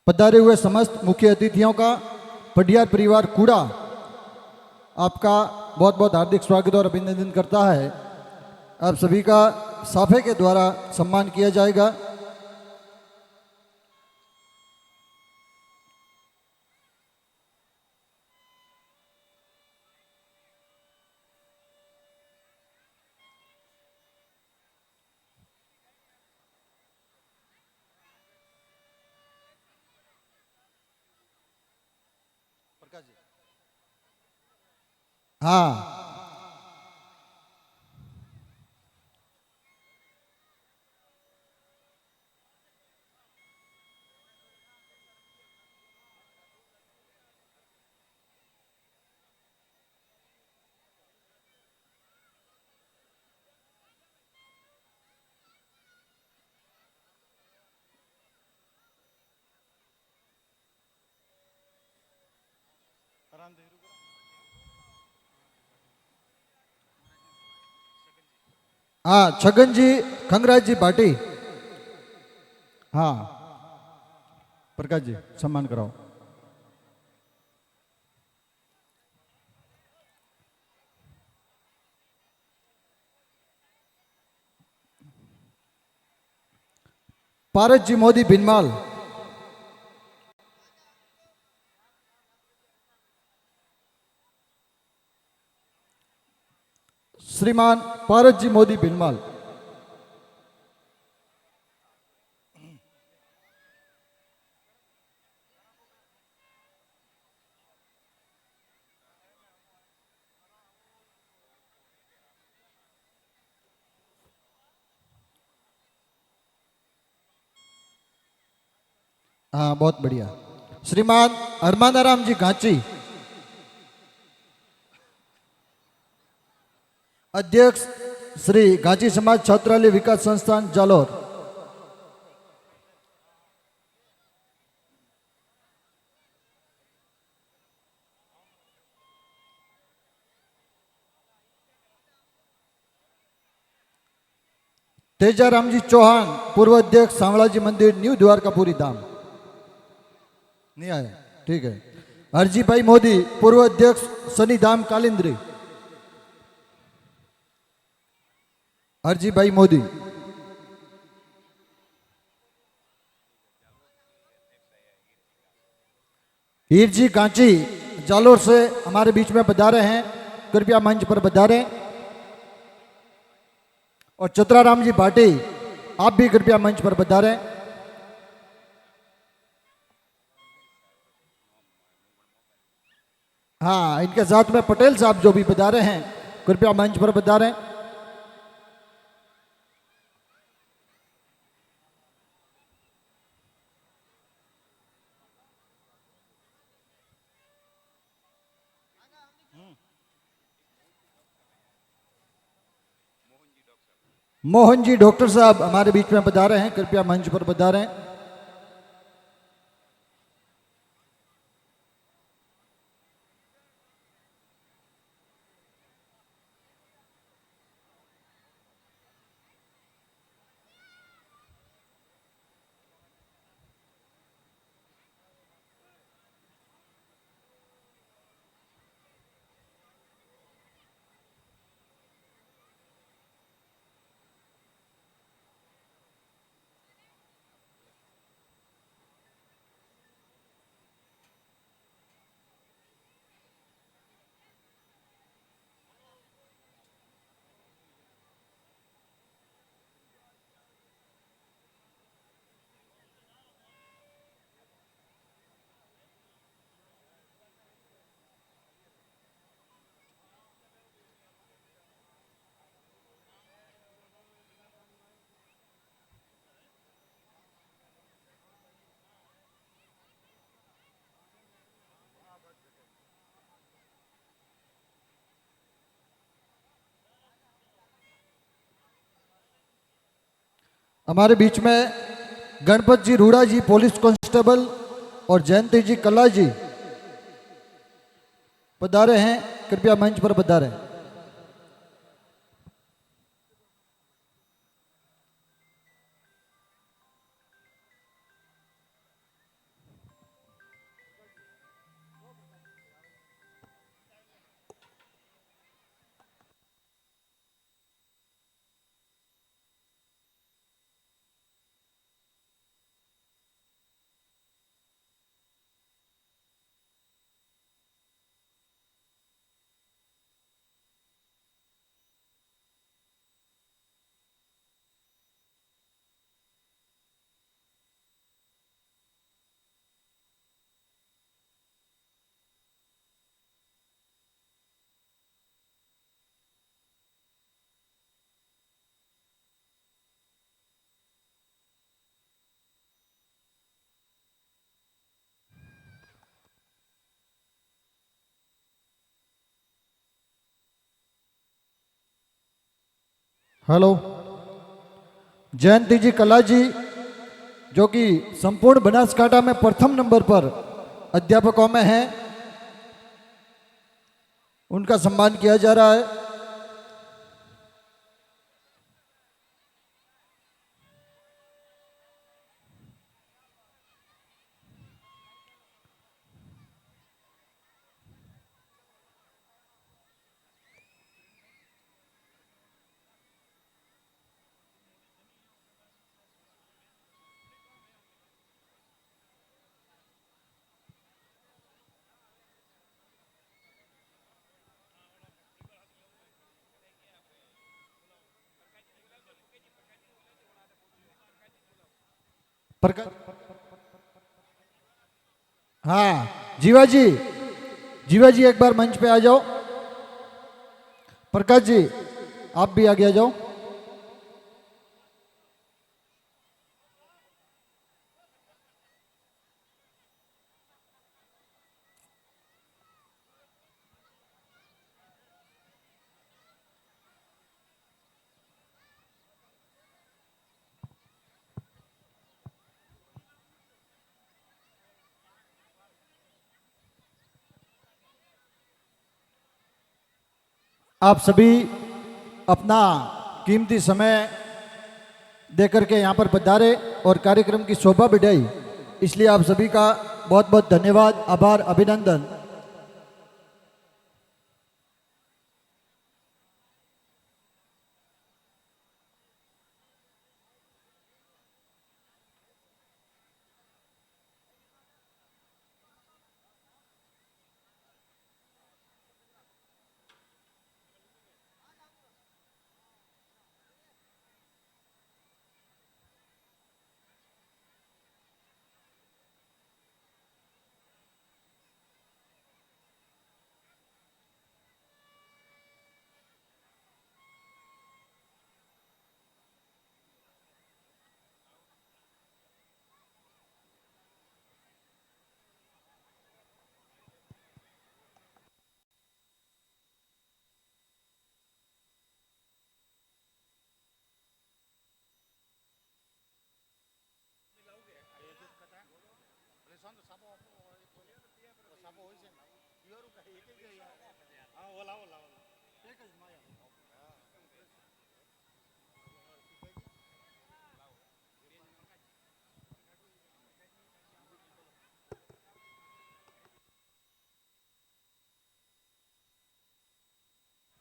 पधारे हुए समस्त मुख्य अतिथियों का पडियार परिवार कूड़ा आपका बहुत बहुत हार्दिक स्वागत और अभिनंदन करता है। आप सभी का साफे के द्वारा सम्मान किया जाएगा। हाँ, हाँ, छगन जी, खंगराज जी भाटी। हाँ, प्रकाश जी सम्मान कराओ। पारस जी मोदी भिनमाल। श्रीमान पारस जी मोदी भिनमाल। हाँ, बहुत बढ़िया। श्रीमान हरमानाराम जी गांची, अध्यक्ष श्री गांची समाज छात्रालय विकास संस्थान जालोर। तेजाराम जी चौहान, पूर्व अध्यक्ष सांवलाजी मंदिर न्यू द्वारकापुरी धाम। नहीं आया, ठीक है। हरजी भाई मोदी, पूर्व अध्यक्ष शनि धाम कालिंद्री। हरजी भाई मोदी। हीर जी कांची जालोर से हमारे बीच में पधारे हैं, कृपया मंच पर पधारें। और चित्राराम जी भाटी, आप भी कृपया मंच पर पधारें। हाँ, इनके साथ में पटेल साहब जो भी पधारे हैं, कृपया मंच पर पधारें। मोहन जी डॉक्टर साहब हमारे बीच में पधारे हैं, कृपया मंच पर पधारें। हमारे बीच में गणपत जी रूड़ा जी पुलिस कांस्टेबल और जयंती जी कला जी पधारे हैं, कृपया मंच पर पधारें। हेलो। जयंती जी कला जी जो कि संपूर्ण बनासकांठा में प्रथम नंबर पर अध्यापकों में हैं, उनका सम्मान किया जा रहा है। हाँ, जीवा जी, जीवा जी एक बार मंच पे आ जाओ। प्रकाश जी आप भी आगे आ जाओ। आप सभी अपना कीमती समय देकर के यहाँ पर पधारे और कार्यक्रम की शोभा बढ़ाई, इसलिए आप सभी का बहुत बहुत धन्यवाद, आभार, अभिनंदन।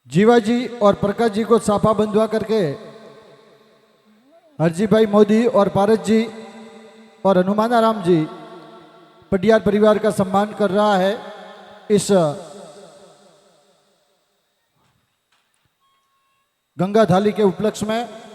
जीवा जी और प्रकाश जी को साफा बंधवा करके हरजी भाई मोदी और पारस जी और हनुमानाराम जी पटियार परिवार का सम्मान कर रहा है। इस गंगा थाली के उपलक्ष्य में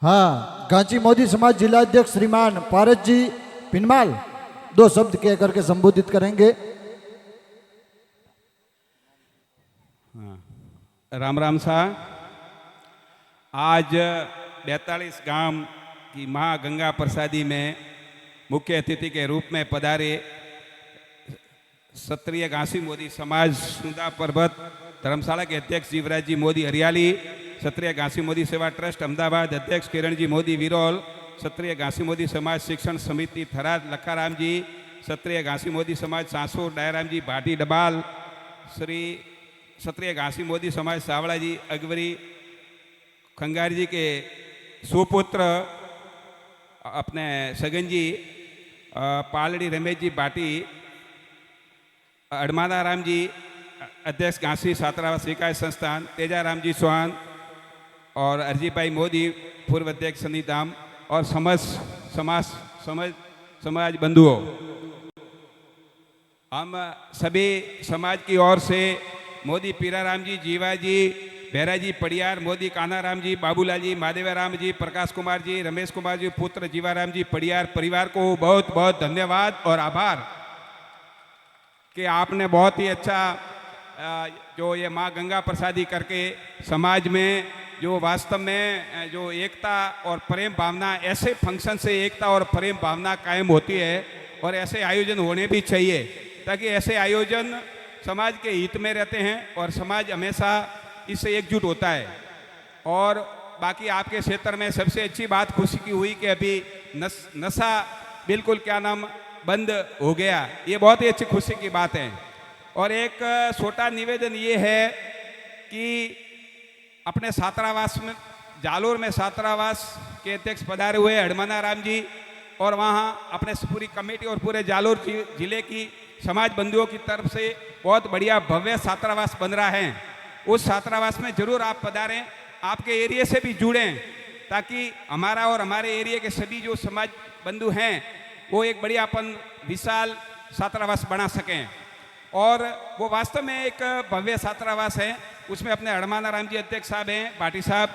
हाँ, गांची मोदी समाज जिला अध्यक्ष श्रीमान पारस जी पिनमाल 2 शब्द कह करके संबोधित करेंगे। राम राम सा। आज 42 गांव की माँ गंगा प्रसादी में मुख्य अतिथि के रूप में पधारे क्षत्रिय घासी मोदी समाज सुंदा पर्वत धर्मशाला के अध्यक्ष जीवराज जी मोदी हरियाली, क्षत्रिय घासी मोदी सेवा ट्रस्ट अहमदाबाद अध्यक्ष किरण जी मोदी विरोल, क्षत्रिय घासी मोदी समाज शिक्षण समिति थराद लखाराम जी, क्षत्रिय घासी मोदी समाज सांसुर डायराम जी भाटी डबाल, श्री क्षत्रिय घासी मोदी समाज सावड़ा जी अगवरी, खंगारी जी के सुपुत्र अपने सगन जी पालड़ी रमेश जी भाटी, अड़मादा राम जी अध्यक्ष घासी छात्रावास विकास संस्थान, तेजाराम जी चौहान और अरजी भाई मोदी पूर्व अध्यक्ष सन्नीधाम और समाज बंधुओं, हम सभी समाज की ओर से मोदी पीराराम जी, जीवा जी, बेरा जी पड़ियार, मोदी कान्हाराम जी, बाबूलाल जी, महादेवराम जी, प्रकाश कुमार जी, रमेश कुमार जी पुत्र जीवाराम जी पड़ियार परिवार को बहुत बहुत धन्यवाद और आभार कि आपने बहुत ही अच्छा जो ये माँ गंगा प्रसादी करके समाज में जो वास्तव में जो एकता और प्रेम भावना, ऐसे फंक्शन से एकता और प्रेम भावना कायम होती है और ऐसे आयोजन होने भी चाहिए ताकि ऐसे आयोजन समाज के हित में रहते हैं और समाज हमेशा इससे एकजुट होता है। और बाकी आपके क्षेत्र में सबसे अच्छी बात खुशी की हुई कि अभी नशा बिल्कुल क्या नाम बंद हो गया, ये बहुत ही अच्छी खुशी की बात है। और एक छोटा निवेदन ये है कि अपने छात्रावास में जालोर में छात्रावास के अध्यक्ष पधारे हुए हड़माना राम जी और वहाँ अपने पूरी कमेटी और पूरे जालोर जिले की समाज बंधुओं की तरफ से बहुत बढ़िया भव्य छात्रावास बन रहा है। उस छात्रावास में जरूर आप पधारें, आपके एरिया से भी जुड़ें ताकि हमारा और हमारे एरिया के सभी जो समाज बंधु हैं वो एक बढ़िया अपन विशाल छात्रावास बना सकें। और वो वास्तव में एक भव्य छात्रावास है, उसमें अपने हड़माना राम जी अध्यक्ष साहब हैं, भाटी साहब,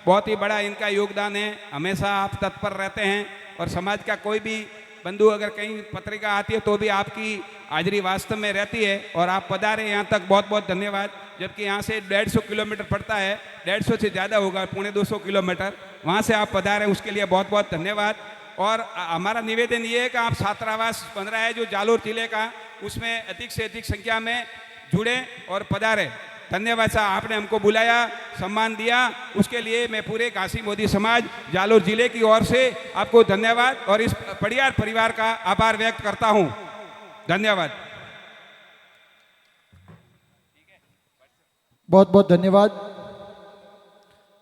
बहुत ही बड़ा इनका योगदान है, हमेशा आप तत्पर रहते हैं और समाज का कोई भी बंधु अगर कहीं पत्रिका आती है तो भी आपकी हाजिरी वास्तव में रहती है और आप पधारे यहाँ तक, बहुत बहुत धन्यवाद। जबकि यहाँ से 150 किलोमीटर पड़ता है, 150 से ज़्यादा होगा, 250 किलोमीटर, वहाँ से आप पधारे उसके लिए बहुत बहुत धन्यवाद। और हमारा निवेदन ये है कि आप छात्रावास बन रहा है जो जालोर जिले का, उसमें अधिक से अधिक संख्या में जुड़े और पधारे। धन्यवाद साहब, आपने हमको बुलाया, सम्मान दिया, उसके लिए मैं पूरे घासी मोदी समाज जालोर जिले की ओर से आपको धन्यवाद और इस पड़ियार परिवार का आभार व्यक्त करता हूँ। धन्यवाद। बहुत बहुत धन्यवाद।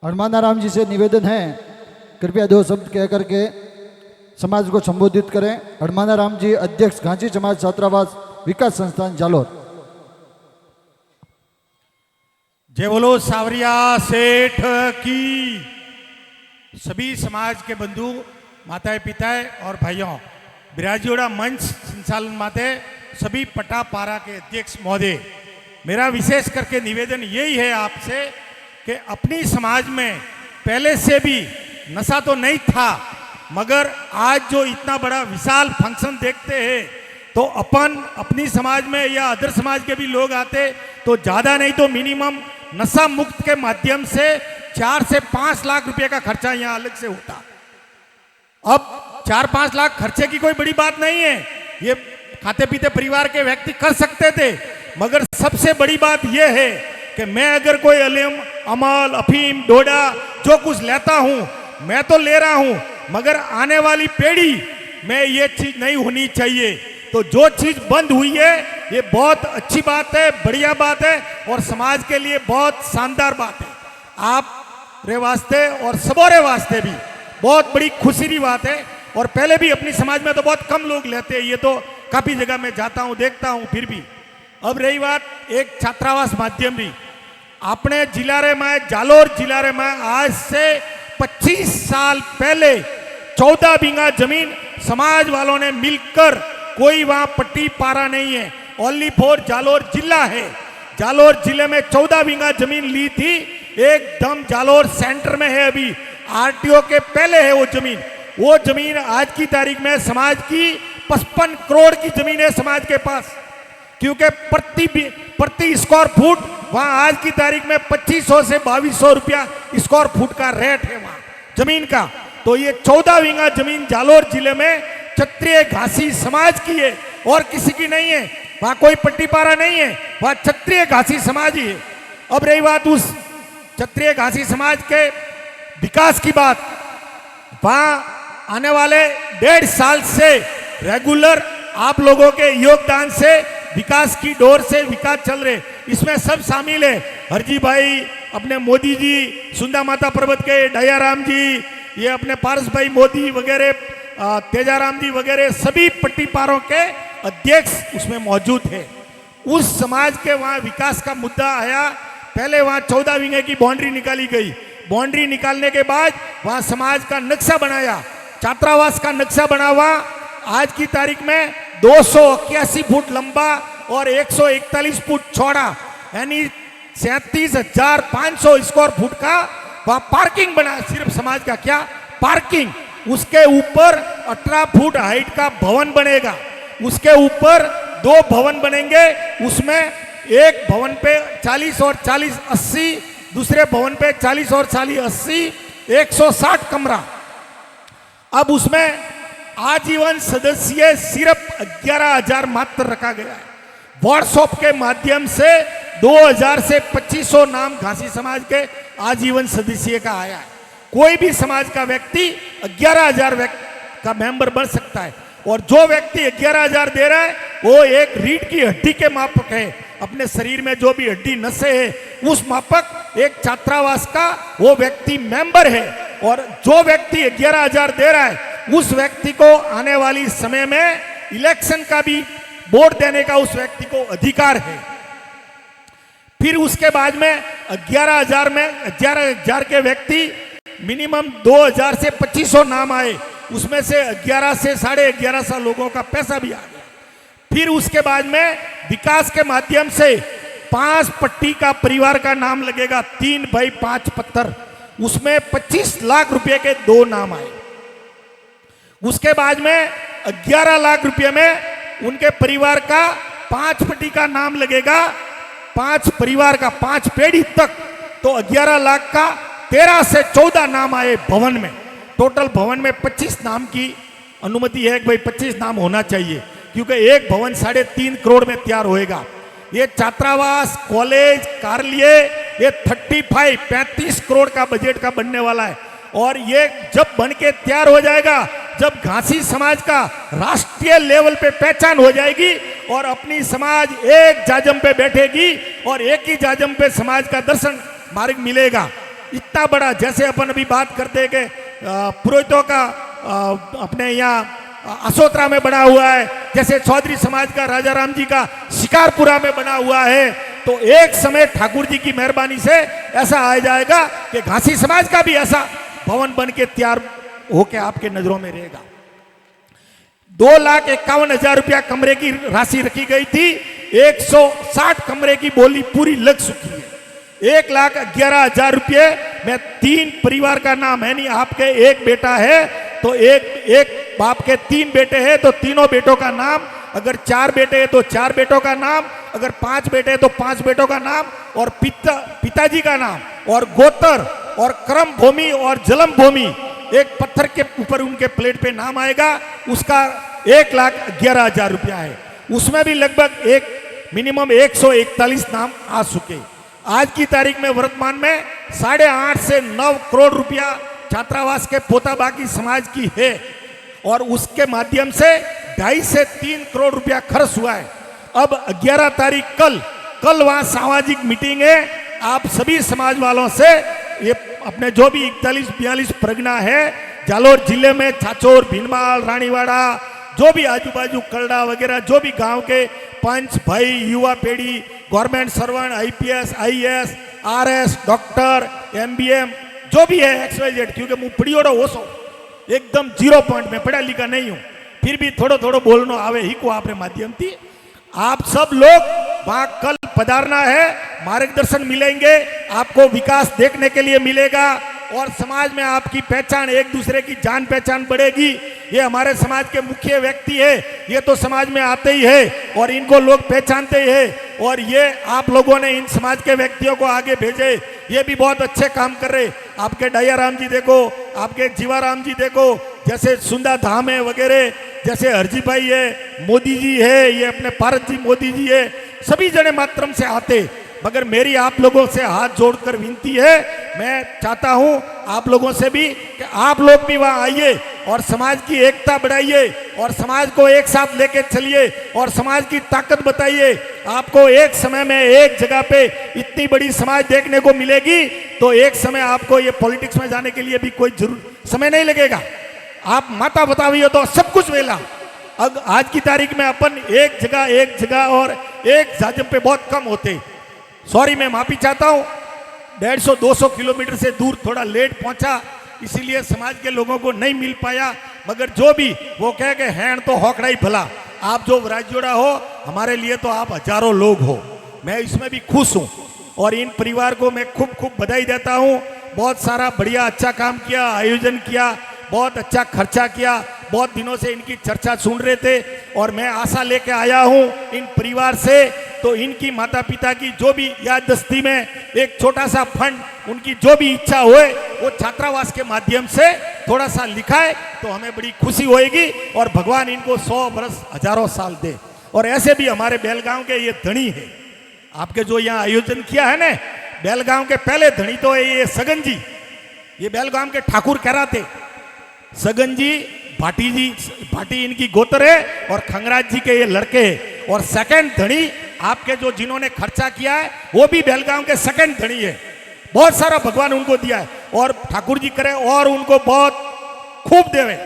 हड़माना राम जी से निवेदन है कृपया 2 शब्द कह करके समाज को संबोधित करें। हड़माना राम जी अध्यक्ष घांची समाज छात्रावास विकास संस्थान जालोर। जय बोलो सावरिया सेठ की। सभी समाज के बंधु माताएं पिताएं और भाइयों, बिराजीवाड़ा मंच संचालन माते सभी पटा पारा के अध्यक्ष महोदय, मेरा विशेष करके निवेदन यही है आपसे कि अपनी समाज में पहले से भी नशा तो नहीं था, मगर आज जो इतना बड़ा विशाल फंक्शन देखते हैं तो अपन अपनी समाज में या अदर समाज के भी लोग आते तो ज़्यादा नहीं तो मिनिमम नशा मुक्त के माध्यम से 4 से 5 लाख रुपए का खर्चा यहाँ अलग से होता। अब 4-5 लाख खर्चे की कोई बड़ी बात नहीं है, ये खाते पीते परिवार के व्यक्ति कर सकते थे, मगर सबसे बड़ी बात यह है कि मैं अगर कोई अलीम अमल अफीम डोडा जो कुछ लेता हूँ मैं तो ले रहा हूँ, मगर आने वाली पीढ़ी में ये चीज नहीं होनी चाहिए। तो जो चीज बंद हुई है ये बहुत अच्छी बात है, बढ़िया बात है और समाज के लिए बहुत शानदार बात है। आप रे वास्ते और सबोरे वास्ते भी बहुत बड़ी खुशी की बात है। और पहले भी अपनी समाज में तो बहुत कम लोग लेते हैं, ये तो काफी जगह में जाता हूँ देखता हूँ। फिर भी अब रही बात एक छात्रावास माध्यम भी अपने जिला रे में जालोर जिला रे में आज से 25 साल पहले 14 बीघा जमीन समाज वालों ने मिलकर, कोई वहां पट्टी पारा नहीं है, ओनली फॉर जालोर जिला है। जालोर जिले में 14 बीघा जमीन ली थी, एकदम जालोर सेंटर में है। अभी आरटीओ के पहले है वो जमीन आज की तारीख में समाज की 55 करोड़ की जमीन है समाज के पास, क्योंकि प्रति स्क्वायर फुट वहां आज की तारीख में 2500 से 2200 रुपया स्क्वायर फुट का रेट है वहां जमीन का। तो ये 14 बीघा जमीन जालोर जिले में क्षत्रिय घासी समाज की है और किसी की नहीं है, वहां कोई पट्टीपारा नहीं है, वहां क्षत्रिय घासी समाज ही है। अब रही बात उस क्षत्रिय घासी समाज के विकास की बात, वहां आने वाले 1.5 साल से रेगुलर आप लोगों के योगदान से विकास की डोर से विकास चल रहे, इसमें सब शामिल है। हरजी भाई, अपने मोदी जी, सुंदा माता पर्वत के दयाराम जी, ये अपने पारस भाई मोदी वगैरह, तेजाराम जी वगैरह, सभी पट्टीपारों के अध्यक्ष उसमें मौजूद है। उस समाज के वहां विकास का मुद्दा आया, पहले वहां 14 बीघे की बाउंड्री निकाली गई, बाउंड्री निकालने के बाद वहां समाज का नक्शा बनाया, छात्रावास का नक्शा बना हुआ, आज की तारीख में 281 फुट लंबा और 141 फुट चौड़ा, यानी 37,500 स्क्वायर फुट का वहां पार्किंग बना, सिर्फ समाज का क्या पार्किंग। उसके ऊपर 18 फुट हाइट का भवन बनेगा, उसके ऊपर 2 भवन बनेंगे, उसमें एक भवन पे 40 और 40 80, दूसरे भवन पे 40 और 40 80, 160 कमरा। अब उसमें आजीवन सदस्य सिर्फ 11,000 मात्र रखा गया है। व्हाट्सएप के माध्यम से 2,000 से 2,500 नाम घासी समाज के आजीवन सदस्य का आया है। कोई भी समाज का व्यक्ति 11,000 का मेंबर बन सकता है, और जो व्यक्ति 11,000 दे रहा है वो एक रीढ़ की हड्डी के मापक है, अपने शरीर में जो भी हड्डी नसें है उस मापक एक छात्रावास का वो व्यक्ति मेंबर है। और जो व्यक्ति 11,000 दे रहा है उस व्यक्ति को आने वाली समय में इलेक्शन का भी वोट देने का उस व्यक्ति को अधिकार है। फिर उसके बाद में 11,000 के व्यक्ति मिनिमम 2,000 से 2,500 नाम आए, उसमें से 11 से 11,500 लोगों का पैसा भी आ गया। फिर उसके बाद में विकास के माध्यम से 5 पट्टी का परिवार का नाम लगेगा, 3x5 पत्थर, उसमें 25 लाख रुपए के 2 नाम आए। उसके बाद में 11 लाख रुपए में उनके परिवार का 5 पट्टी का नाम लगेगा, 5 परिवार का 5 पीढ़ी तक, तो 11 लाख का 13 से 14 नाम आए भवन में। टोटल भवन में 25 नाम की अनुमति है कि भाई 25 नाम होना चाहिए, क्योंकि एक भवन 3.5 करोड़ में तैयार होएगा। ये छात्रावास, कॉलेज, कार्यालय, ये 35 करोड़ का बजट का बनने वाला है। और ये जब बन के तैयार हो जाएगा, जब घासी समाज का राष्ट्रीय लेवल पे पहचान हो जाएगी और अपनी समाज एक जाजम पे बैठेगी और एक ही जाजम पे समाज का दर्शन मार्ग मिलेगा। इतना बड़ा, जैसे अपन अभी बात करते हैं कि पुरोहितों का अपने यहाँ असोत्रा में बना हुआ है, जैसे चौधरी समाज का राजा राम जी का शिकारपुरा में बना हुआ है, तो एक समय ठाकुर जी की मेहरबानी से ऐसा आ जाएगा कि घासी समाज का भी ऐसा भवन बन के तैयार होके आपके नजरों में रहेगा। 2,51,000 रुपया कमरे की राशि रखी गई थी, 160 कमरे की बोली पूरी लग चुकी है। 1,11,000 रुपये में 3 परिवार का नाम है, नहीं आपके एक बेटा है तो एक बाप के 3 बेटे हैं तो तीनों बेटों का नाम, अगर 4 बेटे हैं तो 4 बेटों का नाम, अगर 5 बेटे हैं तो 5 बेटों का नाम, और पिताजी का नाम, और गोत्र और क्रम भूमि और जलम भूमि, एक पत्थर के ऊपर उनके प्लेट पे नाम आएगा, उसका 1,11,000 रुपया है। उसमें भी लगभग मिनिमम 141 नाम आ चुके। आज की तारीख में वर्तमान में 8.5 से 9 करोड़ रुपया छात्रावास के पोताबाकी समाज की है, और उसके माध्यम से 2.5 से 3 करोड़ रुपया खर्च हुआ है। अब 11 तारीख कल वहां सामाजिक मीटिंग है, आप सभी समाज वालों से ये अपने जो भी 41-42 परगना है जालोर जिले में, छाछोर, भीनमाल, रानीवाड़ा, जो भी आजू बाजू कलड़ा वगैरह, जो भी गांव के पंच भाई, युवा पीढ़ी, government servant, IPS, IAS, RS, doctor, MBM, जो भी है XYZ, क्योंकि मुँह पड़ी हो सो एकदम 0 पॉइंट में, पढ़ा लिखा नहीं हूं, फिर भी थोड़ो बोलना आवे ही को आपने माध्यम थी। आप सब लोग वहां कल पधारना है, मार्गदर्शन मिलेंगे, आपको विकास देखने के लिए मिलेगा, और समाज में आपकी पहचान, एक दूसरे की जान पहचान बढ़ेगी। ये हमारे समाज के मुख्य व्यक्ति है, ये तो समाज में आते ही है और इनको लोग पहचानते ही है, और ये आप लोगों ने इन समाज के व्यक्तियों को आगे भेजे, ये भी बहुत अच्छे काम कर रहे। आपके दयाराम जी देखो, आपके जीवाराम जी देखो, जैसे सुंदा धाम है वगैरह, जैसे हरजी भाई है, मोदी जी है, ये अपने भारत जी मोदी जी है, सभी जने मातरम से आते। मगर मेरी आप लोगों से हाथ जोड़कर विनती है, मैं चाहता हूं आप लोगों से भी कि आप लोग भी वहां आइए और समाज की एकता बढ़ाइए और समाज को एक साथ लेके चलिए और समाज की ताकत बताइए। आपको एक समय में एक जगह पे इतनी बड़ी समाज देखने को मिलेगी तो एक समय आपको ये पॉलिटिक्स में जाने के लिए भी कोई समय नहीं लगेगा। आप माता बताइए तो सब कुछ वेला। आज की तारीख में अपन एक जगह और एक जाजम पे बहुत कम होते। सॉरी, मैं माफी चाहता हूँ, 150-200 किलोमीटर से दूर थोड़ा लेट पहुंचा, इसीलिए समाज के लोगों को नहीं मिल पाया। मगर जो भी वो कह के हैंड तो हौकड़ा ही भला। आप जो राजजोड़ा हो, हमारे लिए तो आप हजारों लोग हो, मैं इसमें भी खुश हूँ और इन परिवार को मैं खूब खूब बधाई देता हूँ। बहुत सारा बढ़िया अच्छा काम किया, आयोजन किया, बहुत अच्छा खर्चा किया। बहुत दिनों से इनकी चर्चा सुन रहे थे और मैं आशा लेके आया हूँ इन परिवार से, तो इनकी माता पिता की जो भी याददस्ती में एक छोटा सा फंड, उनकी जो भी इच्छा होए वो छात्रावास के माध्यम से थोड़ा सा लिखाए तो हमें बड़ी खुशी होएगी और भगवान इनको 100 बरस हजारों साल दे। और ऐसे भी हमारे बेलगांव के ये धनी है, आपके जो यहाँ आयोजन किया है ना, बेलगांव के पहले धनी तो है ये सगन जी, ये बेलगांव के ठाकुर कहराते। सगन जी भाटी इनकी गोत्र है और खंगराज जी के ये लड़के हैं। और सेकंड धनी आपके जो जिन्होंने खर्चा किया है वो भी बेलगांव के सेकंड धनी है। बहुत सारा भगवान उनको दिया है और ठाकुर जी करे और उनको बहुत खूब देवे।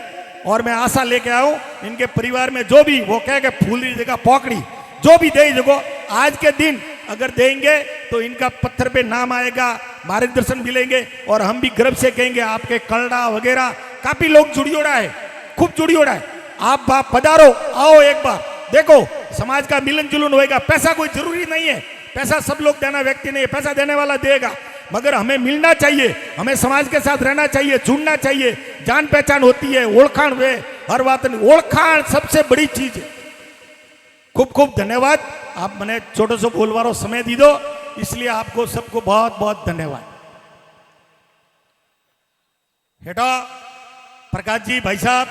और मैं आशा लेके आऊं इनके परिवार में जो भी वो कह के फूली जगह पौकड़ी जो भी दे जगो आज के दिन अगर देंगे तो इनका पत्थर पे नाम आएगा, मार्गदर्शन मिलेंगे और हम भी गर्व से कहेंगे आपके कलड़ा वगैरह काफी लोग जुड़ियोड़ा है, खूब जुड़ियोड़ा है। आप बाप पधारो, आओ एक बार देखो, समाज का मिलन जुलन होएगा। पैसा कोई जरूरी नहीं है, पैसा सब लोग देना व्यक्ति नहीं है, पैसा देने वाला देगा, मगर हमें मिलना चाहिए, हमें समाज के साथ रहना चाहिए, जुड़ना चाहिए। जान पहचान होती है, ओळखाण वे हर बात नहीं, ओळखाण सबसे बड़ी चीज है। खूब खूब धन्यवाद, आप मैंने छोटो सो बोलवारो समय दी दो, इसलिए आपको सबको बहुत बहुत धन्यवाद। हेठा प्रकाश जी भाई साहब,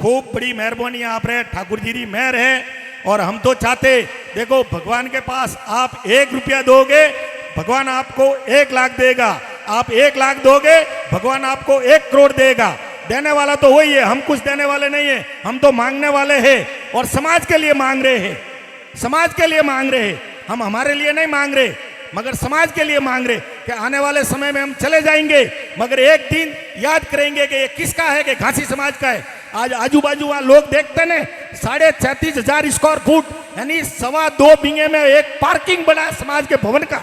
खूब बड़ी मेहरबानी आप रहे, ठाकुर जी की मेहर है। और हम तो चाहते, देखो भगवान के पास आप 1 रुपया दोगे भगवान आपको 1 लाख देगा, आप 1 लाख दोगे भगवान आपको 1 करोड़ देगा। देने वाला तो वही है, हम कुछ देने वाले नहीं है, हम तो मांगने वाले हैं और समाज के लिए मांग रहे हैं, समाज के लिए मांग रहे हैं। हम हमारे लिए नहीं मांग रहे मगर समाज के लिए मांग रहे कि आने वाले समय में हम चले जाएंगे मगर एक दिन याद करेंगे कि ये किसका है, कि घासी समाज का है। आज आजू बाजू वहां लोग देखते ने 35,500 स्क्वायर फुट यानी 2.25 बीघे में एक पार्किंग बना है समाज के भवन का।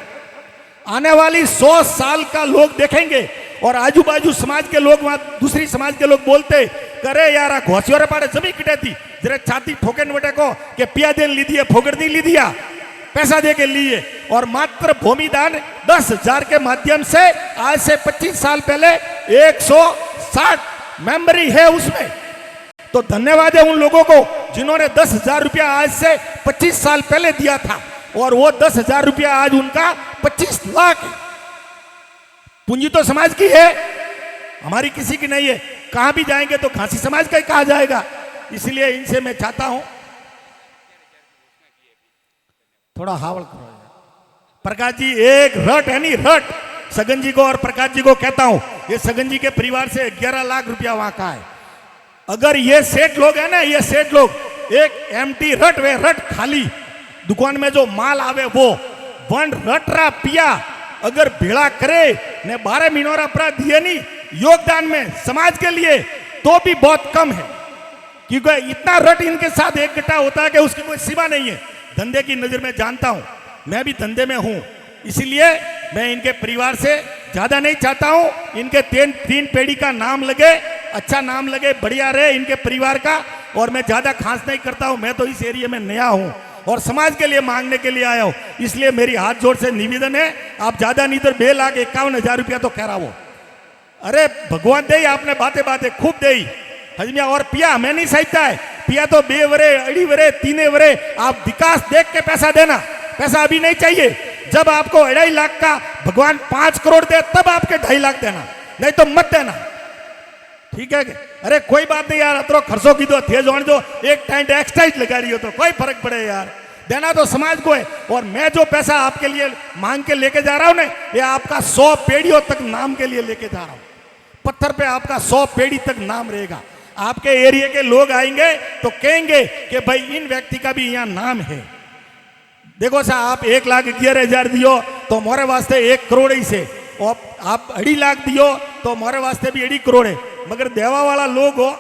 आने वाली 100 साल का लोग देखेंगे और आजू बाजू समाज के लोग वहां दूसरी समाज के लोग बोलते करे यार घोसियों पाड़े जमी किटे थी जरा छाती ठोकन बटे को कि पिया देन ली दिया फोकड़ नहीं ली दिया, पैसा दे के लिए। और मात्र भूमिदान 10,000 के माध्यम से आज से 25 साल पहले 160 मेंबरी है उसमें। तो धन्यवाद है उन लोगों को जिन्होंने 10,000 रुपया आज से 25 साल पहले दिया था और वो 10,000 रुपया आज उनका 25 लाख। पूंजी तो समाज की है, हमारी किसी की नहीं है। कहां भी जाएंगे तो घासी समाज का ही कहा जाएगा। इसलिए इनसे मैं चाहता हूं थोड़ा हावल करो। प्रकाश जी एक रट है नहीं रट, सगन जी को और प्रकाश जी को कहता हूं, ये सगन जी के परिवार से 11 लाख रुपया वहां का है। अगर ये सेठ लोग है ना, ये सेठ लोग एक एम्प्टी रट वे रट खाली दुकान में जो माल आवे वो वन रट रहा पिया अगर भेड़ा करे ने 12 महीनों अपराध दिए नहीं योगदान में समाज के लिए तो भी बहुत कम है, क्योंकि इतना रट इनके साथ एक गट्टा होता है कि उसकी कोई सीमा नहीं है। धंधे की नजर में जानता हूं, मैं भी धंधे में हूं, इसीलिए मैं इनके परिवार से ज्यादा नहीं चाहता हूं। इनके 3 पीढ़ी का नाम लगे, अच्छा नाम लगे, बढ़िया रहे इनके परिवार का। और मैं ज्यादा खास नहीं करता हूं, मैं तो इस एरिया में नया हूं और समाज के लिए मांगने के लिए आया हूं। इसलिए मेरी हाथ जोड़ से निवेदन है, आप ज्यादा नहीं तो 2,51,000 रुपया तो कह रहा हो अरे भगवान दे आपने बातें बातें खूब दे हजमिया और पिया हमें नहीं साहित्य है पिया तो 2 वरे 2.5 वरे 3 वरे आप विकास देख के पैसा देना पैसा अभी नहीं चाहिए जब आपको 2.5 लाख का भगवान 5 करोड़ दे तब आपके 2.5 लाख देना नहीं तो मत देना ठीक है अरे कोई बात नहीं यार अतरो खर्चो की दो थे जोड़ दो एक टाइम एक्सटाइज लगा रही हो तो कोई फर्क पड़े यार देना तो समाज को है और मैं जो पैसा आपके लिए मांग के लेके जा रहा हूं ना ये आपका 100 पीढ़ियों तक नाम के लिए लेके जा रहा हूं पत्थर पे आपका 100 पीढ़ी तक नाम रहेगा आपके एरिया के लोग आएंगे तो कहेंगे कि भाई इन व्यक्ति का भी यहाँ नाम है देखो साहब आप 1,11,000 दियो तो मोरे वास्ते 1 करोड़ ही से और आप 2.5 लाख दियो तो मोरे वास्ते भी 2.5 करोड़ है मगर देवा वाला लोग हो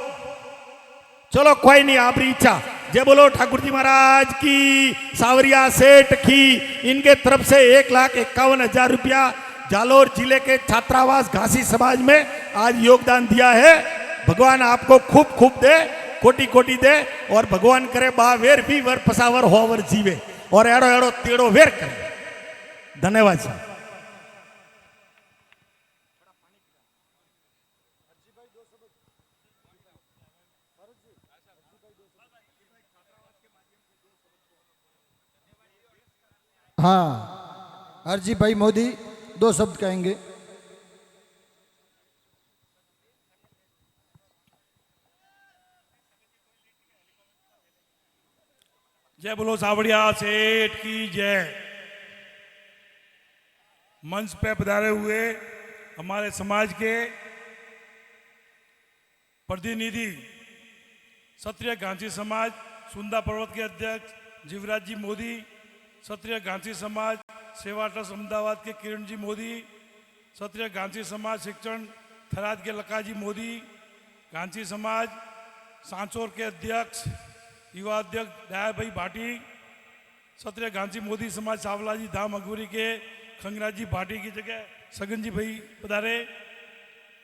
चलो कोई नहीं आपकी इच्छा जय बोलो ठाकुर जी महाराज की सावरिया सेठ की इनके तरफ से 1,51,000 रुपया जालोर जिले के छात्रावास घासी समाज में आज योगदान दिया है भगवान आपको खूब खूब दे कोटि कोटि दे और भगवान करे बा वेर भी वर पसावर होवर जीवे और एड़ो एड़ो तेड़ो वेर करे धन्यवाद साहब हाँ हरजी भाई मोदी 2 शब्द कहेंगे जय बोलो सावड़िया सेठ की जय मंच पे पधारे हुए हमारे समाज के प्रतिनिधि क्षत्रिय घांसी समाज सुंदा पर्वत के अध्यक्ष जीवराज जी मोदी क्षत्रिय घांसी समाज सेवा ट्रस्ट अहमदाबाद के किरण जी मोदी क्षत्रिय घांसी समाज शिक्षण थराद के लकाजी मोदी घांसी समाज सांचौर के अध्यक्ष युवा अध्यक्ष दया भाई भाटी क्षत्रिय घांसी मोदी समाज सावलाजी धाम अगुरी के खंगराज जी भाटी की जगह सगन जी भाई पधारे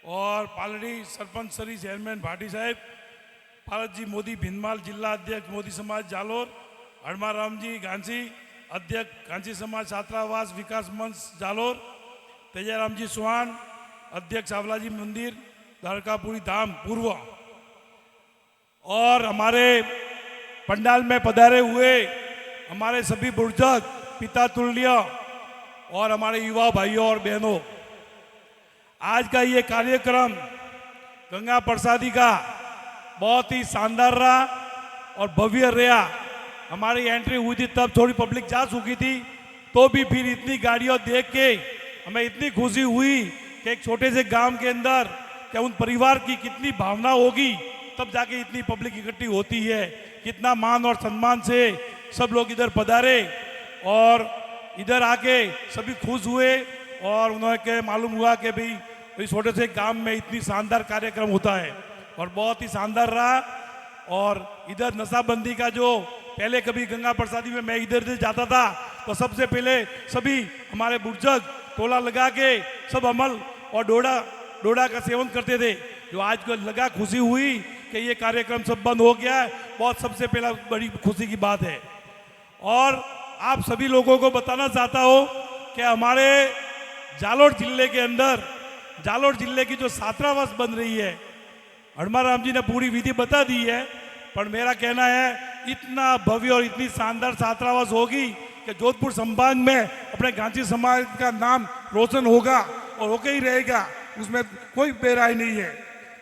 और पालड़ी सरपंच सरी चेयरमैन भाटी साहब पारस जी मोदी भिंदमाल जिला अध्यक्ष मोदी समाज जालोर हड़मा राम जी घांसी अध्यक्ष घांसी समाज छात्रावास विकास मंच जालोर तेजाराम जी सुहान अध्यक्ष सावलाजी मंदिर द्वारकापुरी धाम पूर्व और हमारे पंडाल में पधारे हुए हमारे सभी बुजुर्ग पिता तुल्य और हमारे युवा भाइयों और बहनों आज का ये कार्यक्रम गंगा प्रसादी का बहुत ही शानदार रहा और भव्य रहा हमारी एंट्री हुई थी तब थोड़ी पब्लिक जा चुकी थी तो भी फिर इतनी गाड़ियों देख के हमें इतनी खुशी हुई कि एक छोटे से गांव के अंदर क्या उन परिवार की कितनी भावना होगी तब जाके इतनी पब्लिक इकट्ठी होती है कितना मान और सम्मान से सब लोग इधर पधारे और इधर आके सभी खुश हुए और उन्होंने के मालूम हुआ कि भाई इस छोटे से गांव में इतनी शानदार कार्यक्रम होता है और बहुत ही शानदार रहा और इधर नशाबंदी का जो पहले कभी गंगा प्रसादी में मैं इधर से जाता था तो सबसे पहले सभी हमारे बुजुर्ग टोला लगा के सब अमल और डोडा का सेवन करते थे जो आज को लगा खुशी हुई कि ये कार्यक्रम सब बंद हो गया है बहुत सबसे पहला बड़ी खुशी की बात है और आप सभी लोगों को बताना चाहता हूँ कि हमारे जालोर जिले के अंदर जालोर जिले की जो छात्रावास बन रही है हड़मा राम जी ने पूरी विधि बता दी है पर मेरा कहना है इतना भव्य और इतनी शानदार छात्रावास होगी कि जोधपुर संभाग में अपने घांसी समाज का नाम रोशन होगा और होके ही रहेगा उसमें कोई बेराय नहीं है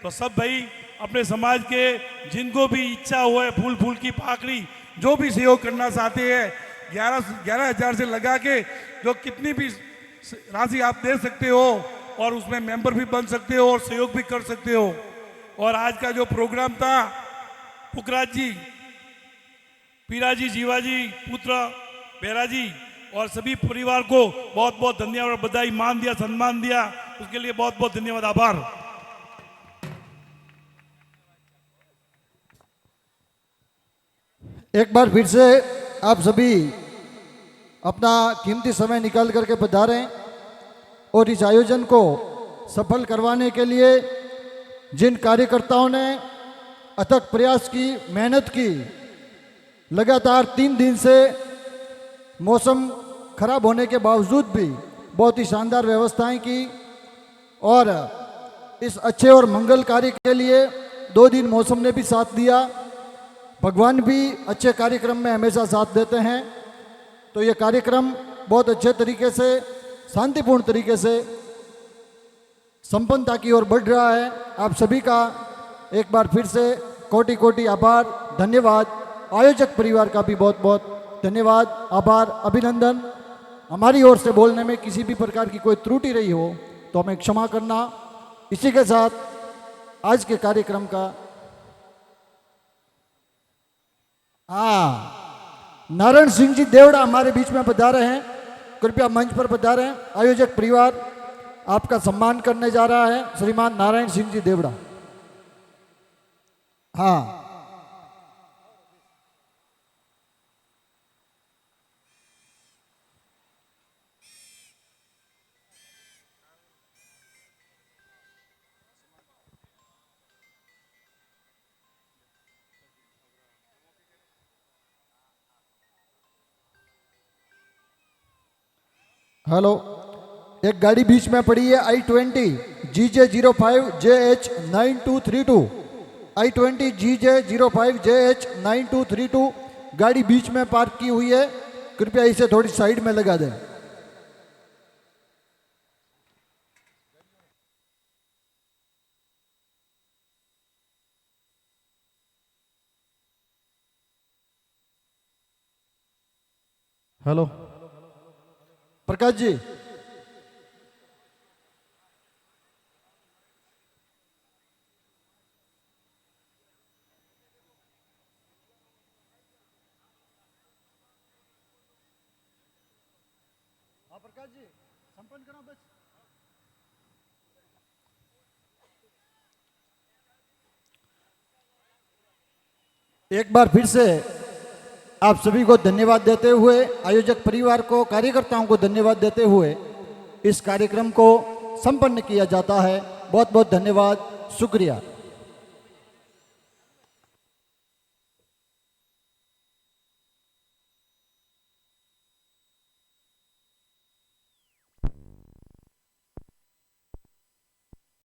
तो सब भाई अपने समाज के जिनको भी इच्छा हो है फूल फूल की पाकड़ी जो भी सहयोग करना चाहते हैं 11,000 से लगा के जो कितनी भी राशि आप दे सकते हो और उसमें मेंबर भी बन सकते हो और सहयोग भी कर सकते हो और आज का जो प्रोग्राम था पुखराज जी पीराजी जीवाजी पुत्र बेराजी और सभी परिवार को बहुत बहुत धन्यवाद और बधाई मान दिया सम्मान दिया उसके लिए बहुत बहुत धन्यवाद आभार एक बार फिर से आप सभी अपना कीमती समय निकाल करके पधारें और इस आयोजन को सफल करवाने के लिए जिन कार्यकर्ताओं ने अथक प्रयास की मेहनत की लगातार 3 दिन से मौसम खराब होने के बावजूद भी बहुत ही शानदार व्यवस्थाएं की और इस अच्छे और मंगल कार्य के लिए 2 दिन मौसम ने भी साथ दिया, भगवान भी अच्छे कार्यक्रम में हमेशा साथ देते हैं। तो ये कार्यक्रम बहुत अच्छे तरीके से, शांतिपूर्ण तरीके से संपन्नता की ओर बढ़ रहा है। आप सभी का एक बार फिर से कोटि कोटि आभार, धन्यवाद। आयोजक परिवार का भी बहुत बहुत धन्यवाद, आभार, अभिनंदन। हमारी ओर से बोलने में किसी भी प्रकार की कोई त्रुटि रही हो तो हमें क्षमा करना। इसी के साथ आज के कार्यक्रम का नारायण सिंह जी देवड़ा हमारे बीच में पधारे हैं, कृपया मंच पर पधारें। आयोजक परिवार आपका सम्मान करने जा रहा है, श्रीमान नारायण सिंह जी देवड़ा। हाँ, हेलो, एक गाड़ी बीच में पड़ी है I-20 GJ05 JH 9232, I-20 GJ05 JH 9232 गाड़ी बीच में पार्क की हुई है, कृपया इसे थोड़ी साइड में लगा दें। हेलो प्रकाश जी, प्रकाश जी संपन्न करो बस। एक बार फिर से आप सभी को धन्यवाद देते हुए, आयोजक परिवार को, कार्यकर्ताओं को धन्यवाद देते हुए इस कार्यक्रम को संपन्न किया जाता है। बहुत बहुत धन्यवाद, शुक्रिया।